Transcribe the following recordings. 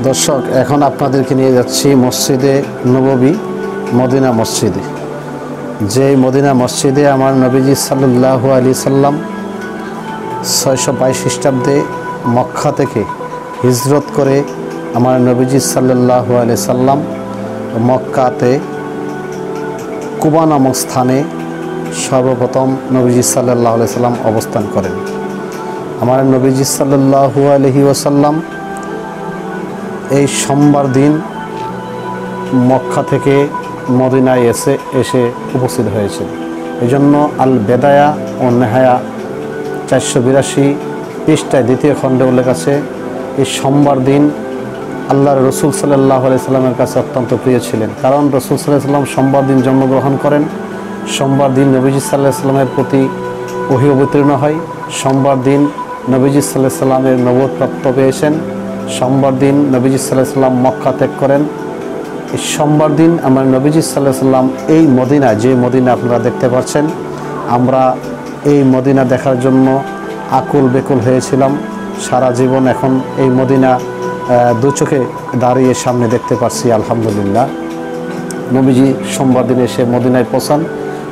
দর্শক, এখন আপনাদেরকে নিয়ে যাচ্ছি মসজিদে নববী, মদিনা মসজিদে। যে মদিনা মসজিদে আমার নবীজি সাল্লাল্লাহু আলাইহি সাল্লাম 622 খ্রিস্টাব্দে মক্কা থেকে হিজরত করে আমার নবীজি সাল্লাল্লাহু আলাইহি সাল্লাম মক্কাতে কুবা নামক স্থানে সর্বপ্রথম নবীজি সাল্লাল্লাহু আলাইহি সাল্লাম অবস্থান করেন। আমার নবীজি সাল্লাল্লাহু আলাইহি ওয়াসাল্লাম এই সোমবার দিন মক্কা থেকে মদিনায় এসে উপস্থিত হয়েছে। এই জন্য আল বেদায়া ও নেহায়া 482 পৃষ্ঠায় দ্বিতীয় খণ্ডে উল্লেখ আছে, এই সোমবার দিন আল্লাহর রসুল সাল্লাল্লাহু আলাইহি সাল্লামের কাছে অত্যন্ত প্রিয় ছিলেন। কারণ রসুল সাল্লাল্লাহু আলাইহি সাল্লাম সোমবার দিন জন্মগ্রহণ করেন। সোমবার দিন নবীজি সাল্লাল্লাহু আলাইহি সাল্লামের প্রতি ওহী অবতীর্ণ হয়। সোমবার দিন নবীজি সাল্লাল্লাহু আলাইহি সাল্লামের নবুয়ত প্রাপ্ত পেয়েছেন। সোমবার দিন নবীজি সাল্লাল্লাহু আলাইহি সাল্লাম মক্কা ত্যাগ করেন। এই সোমবার দিন আমার নবীজি সাল্লাল্লাহু আলাইহি সাল্লাম এই মদিনা, যে মদিনা আপনারা দেখতে পাচ্ছেন, আমরা এই মদিনা দেখার জন্য আকুল বেকুল হয়েছিলাম। সারা জীবন এখন এই মদিনা দু চোখে দাঁড়িয়ে সামনে দেখতে পাচ্ছি, আলহামদুলিল্লাহ। নবীজি সোমবার দিন এসে মদিনায় পৌঁছান।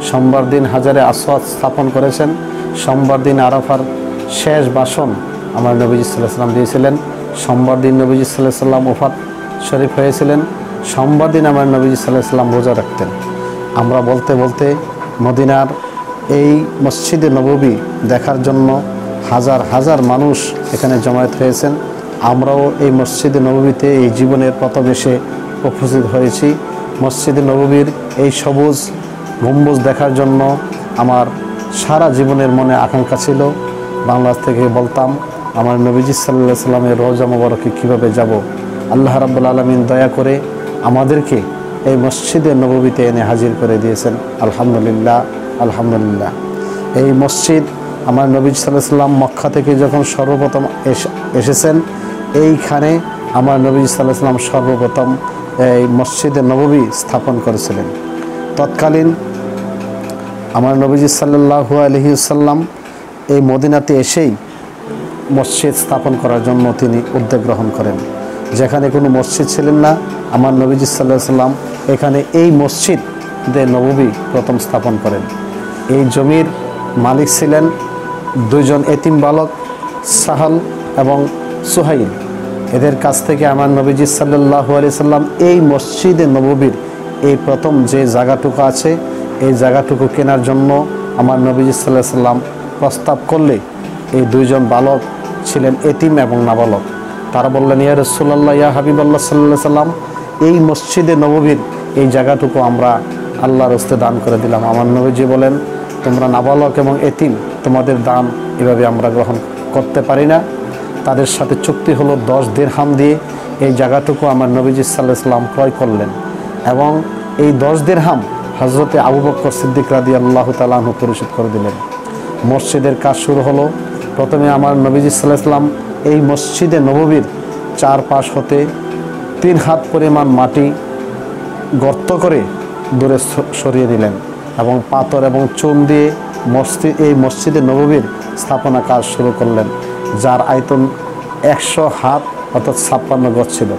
সোমবার দিন হাজারে আসওয়াদ স্থাপন করেছেন। সোমবার দিন আরাফার শেষ ভাষণ আমার নবীজি সাল্লাল্লাহু আলাইহি সাল্লাম দিয়েছিলেন। সোমবার দিন নবীজি সাল্লাল্লাহু আলাইহি সাল্লাম ওফাত শরীফ হয়েছিলেন। সোমবার দিন আমার নবীজি সাল্লাল্লাহু আলাইহি সাল্লাম রোজা রাখতেন। আমরা বলতে বলতে মদিনার এই মসজিদে নববী দেখার জন্য হাজার হাজার মানুষ এখানে জমায়েত হয়েছেন। আমরাও এই মসজিদে নববীতে এই জীবনের প্রথম এসে উপস্থিত হয়েছি। মসজিদে নববীর এই সবুজ গম্বুজ দেখার জন্য আমার সারা জীবনের মনে আকাঙ্ক্ষা ছিল। বাংলাদেশ থেকে বলতাম, আমার নবীজি সাল্লাল্লাহু আলাইহি সাল্লামের রওজা মোবারকে কীভাবে যাব। আল্লাহ রাব্বুল আলামিন দয়া করে আমাদেরকে এই মসজিদে নববীতে এনে হাজির করে দিয়েছেন, আলহামদুলিল্লাহ, আলহামদুলিল্লাহ। এই মসজিদ আমার নবীজি সাল্লাল্লাহু আলাইহি সাল্লাম মক্কা থেকে যখন সর্বপ্রথম এসেছেন, এইখানে আমার নবীজি সাল্লাল্লাহু আলাইহি সাল্লাম সর্বপ্রথম এই মসজিদে নববী স্থাপন করেছিলেন। তৎকালীন আমার নবীজি সাল্লাল্লাহু আলাইহি সাল্লাম এই মদিনাতে এসেই মসজিদ স্থাপন করার জন্য তিনি উদ্যোগ গ্রহণ করেন। যেখানে কোনো মসজিদ ছিলেন না, আমার নবীজি সাল্লাল্লাহু আলাইহি সাল্লাম এখানে এই মসজিদে নববী প্রথম স্থাপন করেন। এই জমির মালিক ছিলেন দুইজন এতিম বালক, সাহাল এবং সুহাইল। এদের কাছ থেকে আমার নবীজি সাল্লাল্লাহু আলাইহি সাল্লাম এই মসজিদে নববীর এই প্রথম যে জায়গাটুকু আছে, এই জায়গাটুকু কেনার জন্য আমার নবীজি সাল্লাল্লাহু আলাইহি সাল্লাম প্রস্তাব করলে এই দুইজন বালক ছিলেন এতিম এবং নাবালক। তারা বললেন, ইয়া রাসূলুল্লাহ, ইয়া হাবিবাল্লাহ সাল্লাল্লাহু আলাইহি সাল্লাম, এই মসজিদে নববীর এই জায়গাটুকু আমরা আল্লাহর হস্তে দান করে দিলাম। আমার নবীজি বলেন, তোমরা নাবালক এবং এতিম, তোমাদের দান এভাবে আমরা গ্রহণ করতে পারি না। তাদের সাথে চুক্তি হলো 10 দিরহাম দিয়ে এই জায়গাটুকু আমার নবীজি সাল্লাল্লাহু আলাইহি সাল্লাম ক্রয় করলেন এবং এই 10 দিরহাম হযরতে আবু বকর সিদ্দিক রাদিয়াল্লাহু তাআলা আনহু পরিশোধ করে দিলেন। মসজিদের কাজ শুরু হলো। প্রথমে আমার নবীজি সাল্লাল্লাহু আলাইহি সাল্লাম এই মসজিদে নববীর চারপাশ হতে 3 হাত পরিমাণ মাটি গর্ত করে দূরে সরিয়ে দিলেন এবং পাথর এবং চুন দিয়ে এই মসজিদে নববীর স্থাপনা কাজ শুরু করলেন, যার আয়তন 100 হাত অর্থাৎ 56 গজ ছিল।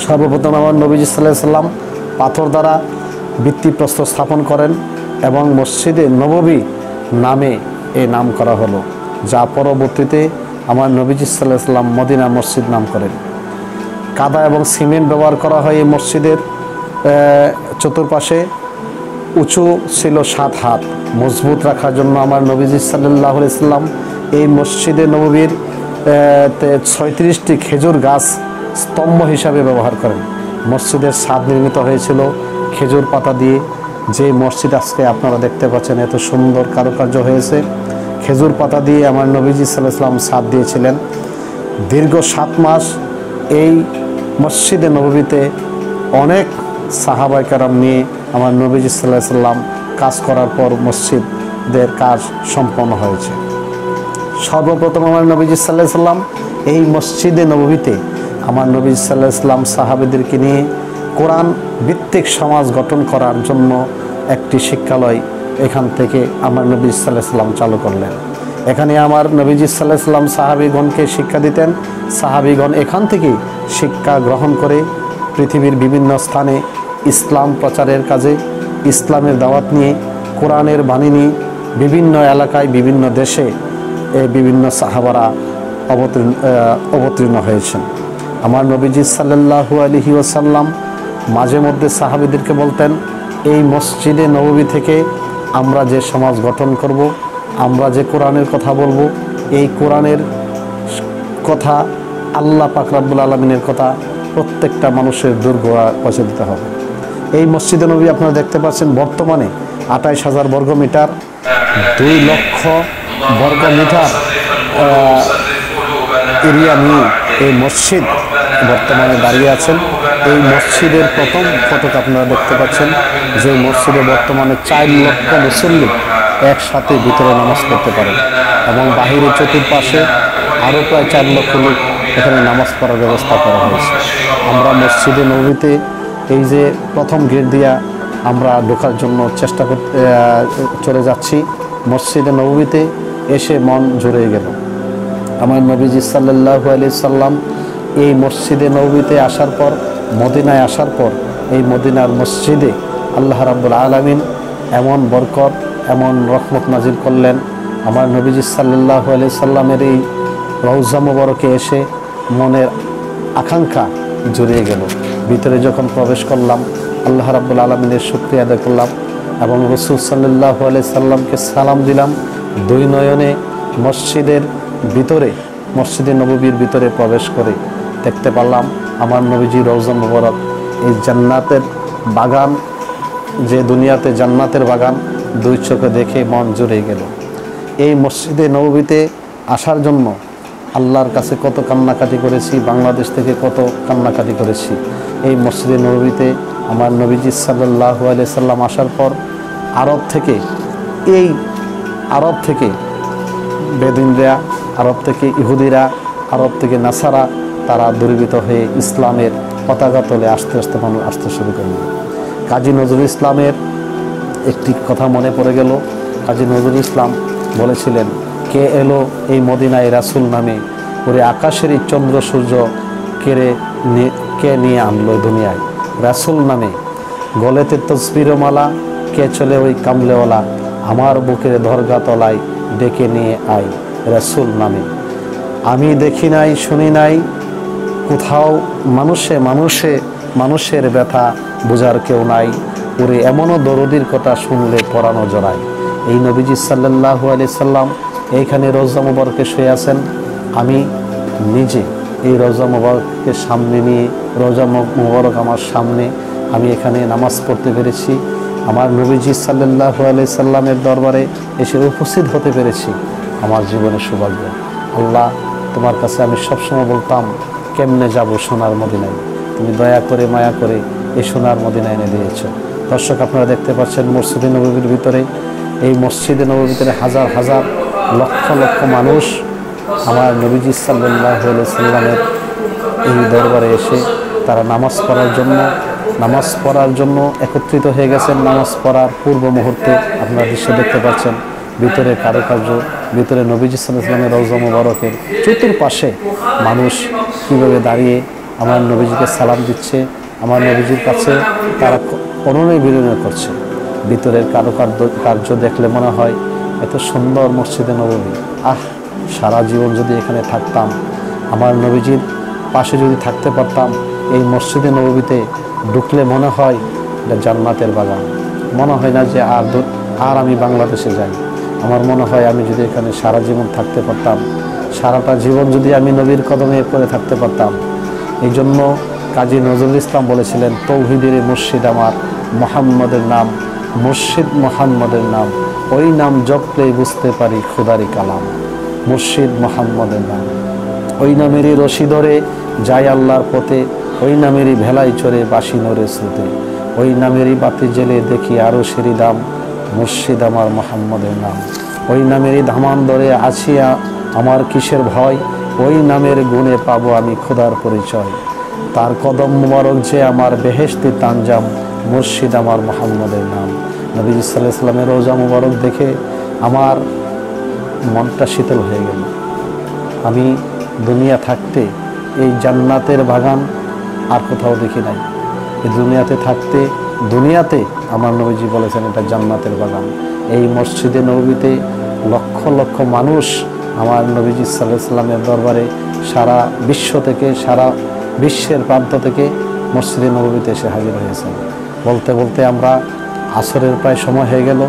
সর্বপ্রথম আমার নবীজি সাল্লাল্লাহু আলাইহি সাল্লাম পাথর দ্বারা ভিত্তিপ্রস্তর স্থাপন করেন এবং মসজিদে নববী নামে এই নাম করা হলো, যা পরবর্তীতে আমার নবীজি সাল্লাল্লাহু আলাইহি সাল্লাম মদিনা মসজিদ নাম করেন। কাদা এবং সিমেন্ট ব্যবহার করা হয় এই মসজিদের চতুর্পাশে। উঁচু ছিল 7 হাত। মজবুত রাখার জন্য আমার নবীজি সাল্লাল্লাহু আলাইহি সাল্লাম এই মসজিদে নববীর 36টি খেজুর গাছ স্তম্ভ হিসাবে ব্যবহার করেন। মসজিদের ছাদ নির্মিত হয়েছিল খেজুর পাতা দিয়ে। যে মসজিদ আজকে আপনারা দেখতে পাচ্ছেন এত সুন্দর কারুকার্য হয়েছে, খেজুর পাতা দিয়ে আমার নবীজি সাল্লাল্লাহু আলাইহি সাল্লাম ছাদ দিয়েছিলেন। দীর্ঘ 7 মাস এই মসজিদে নববীতে অনেক সাহাবায়ে কেরাম নিয়ে আমার নবীজি সাল্লাল্লাহু আলাইহি সাল্লাম কাজ করার পর মসজিদের কাজ সম্পন্ন হয়েছে। সর্বপ্রথম আমার নবীজি সাল্লাল্লাহু আলাইহি সাল্লাম এই মসজিদে নববীতে আমার নবীজি সাল্লাল্লাহু আলাইহি সাল্লাম সাহাবীদেরকে নিয়ে কোরআন ভিত্তিক সমাজ গঠন করার জন্য একটি শিক্ষালয় এখান থেকে আমার নবী সাল্লাল্লাহু আলাইহি সাল্লাম চালু করলেন। এখানে আমার নবীজি সাল্লাল্লাহু আলাইহি সাল্লাম সাহাবীগণকে শিক্ষা দিতেন। সাহাবীগণ এখান থেকে শিক্ষা গ্রহণ করে পৃথিবীর বিভিন্ন স্থানে ইসলাম প্রচারের কাজে, ইসলামের দাওয়াত নিয়ে, কোরআনের বাণী নিয়ে বিভিন্ন এলাকায়, বিভিন্ন দেশে বিভিন্ন সাহাবারা অবতীর্ণ হয়েছেন। আমার নবীজি সাল্লাল্লাহু আলাইহি ওয়াসাল্লাম মাঝে মধ্যে সাহাবীদেরকে বলতেন, এই মসজিদে নববী থেকে আমরা যে সমাজ গঠন করব, আমরা যে কোরআনের কথা বলবো, এই কোরআনের কথা, আল্লাহ পাক রব্বুল আলামিনের কথা প্রত্যেকটা মানুষের দুর্গোয়া পৌঁছে দিতে হবে। এই মসজিদে নবী আপনারা দেখতে পাচ্ছেন বর্তমানে 28,000 বর্গমিটার, 2 লক্ষ বর্গমিটার এরিয়া নিয়ে এই মসজিদ বর্তমানে দাঁড়িয়ে আছেন। এই মসজিদের প্রথম ফটক আপনারা দেখতে পাচ্ছেন, যে মসজিদে বর্তমানে 4 লক্ষ মুসল্লি একসাথে ভিতরে নামাজ পড়তে পারেন, এবং বাহিরে চতুর্পাশে আরও প্রায় 4 লক্ষ লোক এখানে নামাজ পড়ার ব্যবস্থা করা হয়েছে। আমরা মসজিদে নববীতে এই যে প্রথম গেট দিয়া আমরা ঢোকার জন্য চেষ্টা করতে চলে যাচ্ছি, মসজিদে নববীতে এসে মন জুড়ে গেল। আমার নবীজি সাল্লাল্লাহু আলাইহি সাল্লাম এই মসজিদে নববীতে আসার পর, মদিনায় আসার পর, এই মদিনার মসজিদে আল্লাহ রাব্বুল আলামিন এমন বরকত, এমন রহমত নাজিল করলেন। আমার নবীজি সাল্লাল্লাহু আলাইহি সাল্লামের এই রওজা মুবারকে এসে মনের আকাঙ্ক্ষা জুড়িয়ে গেল। ভিতরে যখন প্রবেশ করলাম, আল্লাহ রাব্বুল আলামিনের শুকরিয়া আদায় করলাম এবং রাসূল সাল্লাল্লাহু আলাইহি সাল্লামকে সালাম দিলাম। 2 নয়নে মসজিদের ভিতরে, মসজিদে নববীর ভিতরে প্রবেশ করে দেখতে পারলাম আমার নবীজি রওজা মুবারক, এই জান্নাতের বাগান, যে দুনিয়াতে জান্নাতের বাগান 2 চোখে দেখে মন জুড়ে গেল। এই মসজিদে নববীতে আসার জন্য আল্লাহর কাছে কত কান্নাকাটি করেছি, বাংলাদেশ থেকে কত কান্নাকাটি করেছি। এই মসজিদে নববীতে আমার নবীজি সাল্লাল্লাহু আলাইহি সাল্লাম আসার পর আরব থেকে বেদুইনরা, আরব থেকে ইহুদিরা, আরব থেকে নাসারা, তারা দূরীভূত হয়ে ইসলামের পতাকা তলে আস্তে আস্তে মানুষ আসতে শুরু করল। কাজী নজরুল ইসলামের একটি কথা মনে পড়ে গেল। কাজী নজরুল ইসলাম বলেছিলেন, কে এলো এই মদিনায় রাসূল নামে, ওরে আকাশের এই চন্দ্র সূর্য কে নিয়ে আনলো দুনিয়ায় রাসূল নামে, গলেতে তসবির মালা, কে চলে ওই কামলেওয়ালা, আমার বুকের দরগা তলায় ডেকে নিয়ে আয় রাসূল নামে। আমি দেখি নাই, শুনি নাই কোথাও মানুষের ব্যথা বোঝার কেউ নাই, ওরে এমনও দরদির কথা শুনলে পরানো জড়ায়। এই নবীজি সাল্লাল্লাহু আলাইহি সাল্লাম এইখানে রওজা মুবারকে শুয়ে আছেন। আমি নিজে এই রওজা মুবারককে সামনে নিয়ে, রওজা মুবারক আমার সামনে, আমি এখানে নামাজ পড়তে পেরেছি। আমার নবীজি সাল্লাল্লাহু আলাইহি সাল্লামের দরবারে এসে উপস্থিত হতে পেরেছি, আমার জীবনের সৌভাগ্য। আল্লাহ, তোমার কাছে আমি সবসময় বলতাম, কেমনে যাব সোনার মদিনায়, তুমি দয়া করে মায়া করে এই সোনার মদিনায় এনে দিয়েছ। দর্শক, আপনারা দেখতে পাচ্ছেন মসজিদে নববীর ভিতরে, এই মসজিদে নববীর ভিতরে হাজার হাজার, লক্ষ লক্ষ মানুষ আমার নবীজি সাল্লাল্লাহু আলাইহি সাল্লামের এই দরবারে এসে তারা নামাজ পড়ার জন্য একত্রিত হয়ে গেছেন। নামাজ পড়ার পূর্ব মুহূর্তে আপনারা দৃশ্য দেখতে পাচ্ছেন, ভিতরে কারুকার্য, ভিতরে নবীজি সাল্লাল্লাহু আলাইহি সাল্লামের রওজা মুবারকের চতুর্পাশে মানুষ কীভাবে দাঁড়িয়ে আমার নবীজিকে সালাম দিচ্ছে, আমার নবীজির কাছে তারা অনুনয় বিনয় করছে। ভিতরের কার্য দেখলে মনে হয় এত সুন্দর মসজিদে নববী, সারা জীবন যদি এখানে থাকতাম, আমার নবীজির পাশে যদি থাকতে পারতাম, এই মসজিদে নববীতে ঢুকলে মনে হয় এটা জান্নাতের বাগান। মনে হয় না যে আর আমি বাংলাদেশে যাই। আমার মনে হয় আমি যদি এখানে সারা জীবন থাকতে পারতাম, সারাটা জীবন যদি আমি নবীর কদমে পড়ে থাকতে পারতাম। এই জন্য কাজী নজরুল ইসলাম বলেছিলেন, তৌহিদের মসজিদ আমার, মুহাম্মদের নাম, মসজিদ মুহাম্মদের নাম, ওই নাম জপলেই বুঝতে পারি খোদারি কালাম। মসজিদ মুহাম্মদের নাম, ওই নামেরই রশি ধরে যায় আল্লাহর পথে, ওই নামেরই ভেলাই চড়ে বাসি নরে স্রোতে, ওই নামেরই বাতি জেলে দেখি আরো সেরি দাম, মসজিদ আমার মুহাম্মদের নাম। ওই নামেরই ধামান ধরে আছি আমার কিসের ভয়, ওই নামের গুণে পাবো আমি খোদার পরিচয়। তার কদম মুবারক যে আমার বেহেশতি তানজাম, মসজিদ আমার মুহাম্মদের নাম। নবী সাল্লাল্লাহু আলাইহি সাল্লামের রওজা মুবারক দেখে আমার মনটা শীতল হয়ে গেল। আমি দুনিয়া থাকতে এই জান্নাতের বাগান আর কোথাও দেখি নাই। এই দুনিয়াতে থাকতে, দুনিয়াতে আমার নবীজি বলেছেন এটা জান্নাতের বাগান। এই মসজিদে নববীতে লক্ষ লক্ষ মানুষ আমার নবীজি সাল্লাল্লাহু আলাইহি সাল্লামের দরবারে সারা বিশ্ব থেকে, সারা বিশ্বের প্রান্ত থেকে মসজিদে নববীতে এসে হাজির হয়েছেন। বলতে বলতে আমরা আসরের প্রায় সময় হয়ে গেল।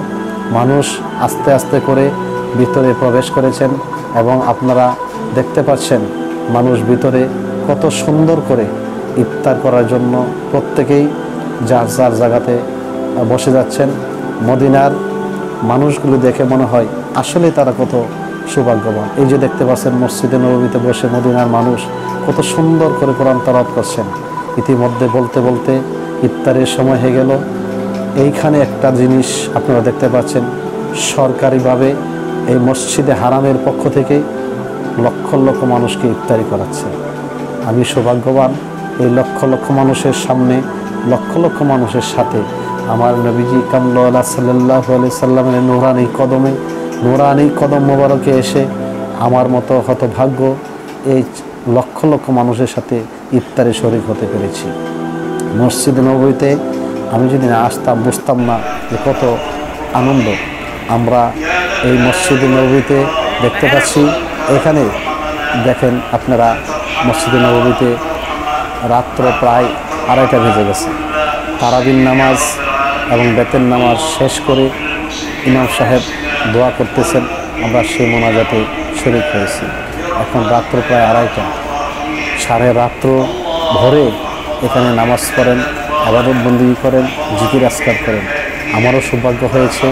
মানুষ আস্তে আস্তে করে ভিতরে প্রবেশ করেছেন এবং আপনারা দেখতে পাচ্ছেন মানুষ ভিতরে কত সুন্দর করে ইফতার করার জন্য প্রত্যেকেই যার যার জায়গাতে বসে যাচ্ছেন। মদিনার মানুষগুলো দেখে মনে হয় আসলে তারা কত সৌভাগ্যবান। এই যে দেখতে পাচ্ছেন মসজিদে নববীতে বসে মদিনার মানুষ কত সুন্দর করে কোরআন তেলাওয়াত করছেন। ইতিমধ্যে বলতে বলতে ইফতারের সময় হয়ে গেল। এইখানে একটা জিনিস আপনারা দেখতে পাচ্ছেন, সরকারিভাবে এই মসজিদে হারামের পক্ষ থেকে লক্ষ লক্ষ মানুষকে ইফতারি করাচ্ছে। আমি সৌভাগ্যবান, এই লক্ষ লক্ষ মানুষের সামনে, লক্ষ লক্ষ মানুষের সাথে আমার নবীজি কামলিওয়ালা সাল্লাল্লাহু আলাইহি সাল্লামের নুরানি কদম মোবারকে এসে আমার মতো হতভাগ্য এই লক্ষ লক্ষ মানুষের সাথে ইফতারে শরীক হতে পেরেছি। মসজিদে নববীতে আমি যদি না আসতাম বুঝতাম না যে কত আনন্দ। আমরা এই মসজিদে নববীতে দেখতে পাচ্ছি। এখানে দেখেন আপনারা মসজিদে নববীতে রাত্র প্রায় 2:30 বেজে গেছে। তারাবির নামাজ এবং বেতের নামাজ শেষ করে ইমাম সাহেব দোয়া করতেছেন, আমরা সেই মোনাজাতে শরীক হয়েছি। এখন রাত্র প্রায় 2:30, সাড়ে রাত্র ভরে এখানে নামাজ পড়েন, ইবাদত বন্দেগী করেন, জিকির আজকার করেন। আমারও সৌভাগ্য হয়েছে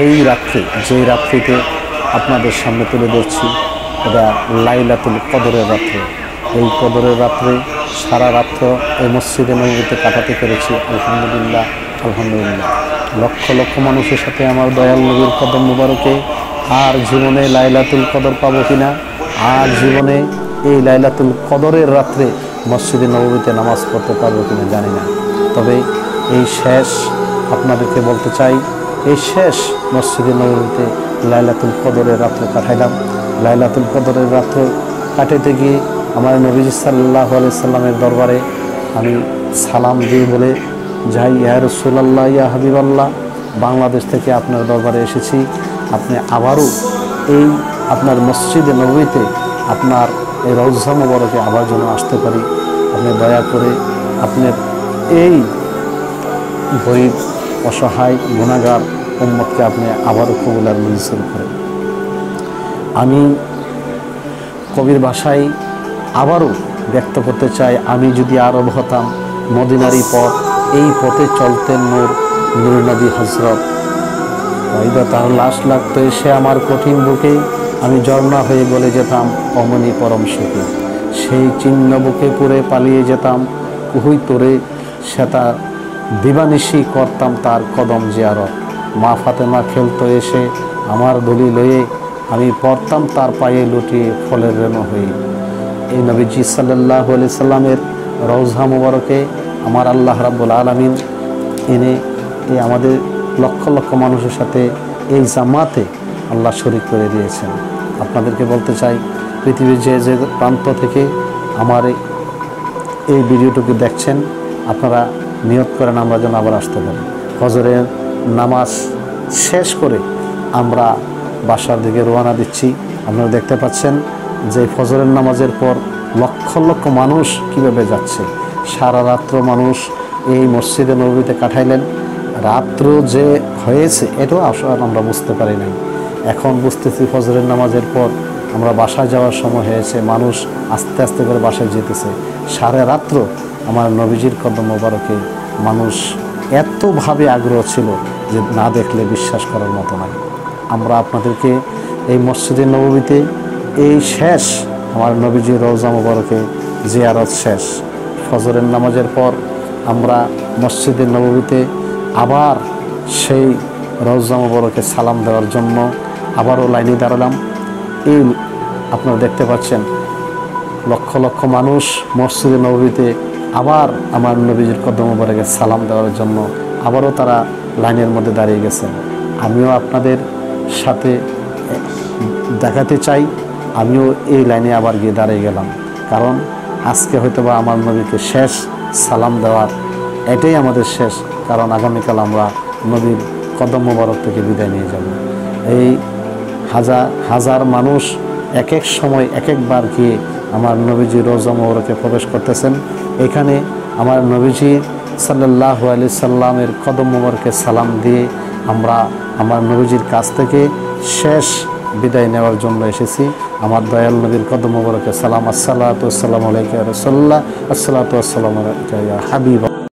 এই রাত্রি, যেই রাত্রিতে আপনাদের সামনে তুলে ধরছি, এটা লাইলাতুল কদরের রাত্রে। এই কদরের রাত্রে সারা রাত্র এই মসজিদে নববীতে কাটাতে পেরেছি। আলহামদুলিল্লাহ, আলহামদুলিল্লাহ। লক্ষ লক্ষ মানুষের সাথে আমার দয়াল নবীর কদম মুবারকে আর জীবনে লাইলাতুল কদর পাবো কিনা, আর জীবনে এই লাইলাতুল কদরের রাত্রে মসজিদে নববীতে নামাজ পড়তে পারবো কিনা জানি না। তবে এই শেষ আপনাদেরকে বলতে চাই, এই শেষ মসজিদে নববীতে লাইলাতুল কদরের রাত্রে কাটাইলাম। লাইলাতুল কদরের রাত্র কাটাতে গিয়ে আমার নবীজি সাল্লাল্লাহু আলাইহি সাল্লামের দরবারে আমি সালাম দিয়ে বলে যাই, ইয়া রাসূলুল্লাহ, ইয়া হাবিবাল্লাহ, বাংলাদেশ থেকে আপনার দরবারে এসেছি। আপনি আবারও এই আপনার মসজিদে নববীতে আপনার এই রওজা মুবারকে আবার যেন আসতে পারি। আপনি দয়া করে আপনার এই গরীব অসহায় গুনাহগার উম্মতকে আপনি আবারও কবুল আর মঞ্জুর করেন। আমি কবির ভাষায় আবারও ব্যক্ত করতে চাই, আমি যদি আরব হতাম মদিনারি পথ, এই পথে চলতেন নূর নবী হজরত। হয়তো তার লাশ লাগতো এসে আমার কঠিন বুকে, আমি ঝর্ণা হয়ে গলে যেতাম অমনি পরম সুখে। সেই চিহ্ন বুকে পুরে পালিয়ে যেতাম কুহুই তোরে, সেটা দিবানিশি করতাম তার কদম জিয়ারত। মা ফাতেমা খেলতো এসে আমার দলি লয়ে, আমি পড়তাম তার পায়ে লুটিয়ে ফলের রেণু হয়ে। এই নবীজি সাল্লাল্লাহু আলাইহি সাল্লামের রওজা মুবারকে আমার আল্লাহ রাব্বুল আলামিন এনে এই আমাদের লক্ষ লক্ষ মানুষের সাথে এই জামাতে আল্লাহ শরীক করে দিয়েছেন। আপনাদেরকে বলতে চাই, পৃথিবীর যে যে প্রান্ত থেকে আমার এই ভিডিওটুকু দেখছেন, আপনারা নিয়ত করেন আমরা যেন আবার আসতে পারি। ফজরের নামাজ শেষ করে আমরা বাসার দিকে রওনা দিচ্ছি। আপনারা দেখতে পাচ্ছেন যে ফজরের নামাজের পর লক্ষ লক্ষ মানুষ কীভাবে যাচ্ছে। সারা রাত্র মানুষ এই মসজিদে নববীতে কাটাইলেন। রাত্র যে হয়েছে এটাও আসলে আমরা বুঝতে পারি নাই। এখন বুঝতেছি ফজরের নামাজের পর আমরা বাসায় যাওয়ার সময় হয়েছে, মানুষ আস্তে আস্তে করে বাসায় যেতেছে। সারা রাত্র আমার নবীজির কদম মোবারকে মানুষ এতভাবে আগ্রহ ছিল যে না দেখলে বিশ্বাস করার মতো নয়। আমরা আপনাদেরকে এই মসজিদে নববীতে এই শেষ আমার নবীজির রওজা মোবারকে জিয়ারত শেষ, ফজরের নামাজের পর আমরা মসজিদে নববীতে আবার সেই রওজা মোবারকে সালাম দেওয়ার জন্য আবারও লাইনে দাঁড়ালাম। এই আপনারা দেখতে পাচ্ছেন লক্ষ লক্ষ মানুষ মসজিদে নববীতে আবার আমার নবীজির কদম মোবারকে সালাম দেওয়ার জন্য আবারও তারা লাইনের মধ্যে দাঁড়িয়ে গেছেন। আমিও আপনাদের সাথে দেখাতে চাই। আমিও এই লাইনে আবার গিয়ে দাঁড়িয়ে গেলাম, কারণ আজকে হয়তো বা আমার নবীকে শেষ সালাম দেওয়ার এটাই আমাদের শেষ, কারণ আগামীকাল আমরা নবীর কদম মোবারক থেকে বিদায় নিয়ে যাব। এই হাজার হাজার মানুষ এক এক সময় এক একবার গিয়ে আমার নবীজি রওজা মোবারকে প্রবেশ করতেছেন। এখানে আমার নবীজি সাল্লাল্লাহু আলাইহি সাল্লামের কদম মোবারকে সালাম দিয়ে আমরা আমার নবীজির কাছ থেকে শেষ বিদায় নেওয়ার জন্য এসেছি। আমার দয়াল নবীর কদম মোবারকে সালাম। আসসালাতু ওয়াসসালামু আলাইকা ইয়া রাসূলুল্লাহ, আসসালাতু ওয়াসসালামু আলাইকা ইয়া হাবিব।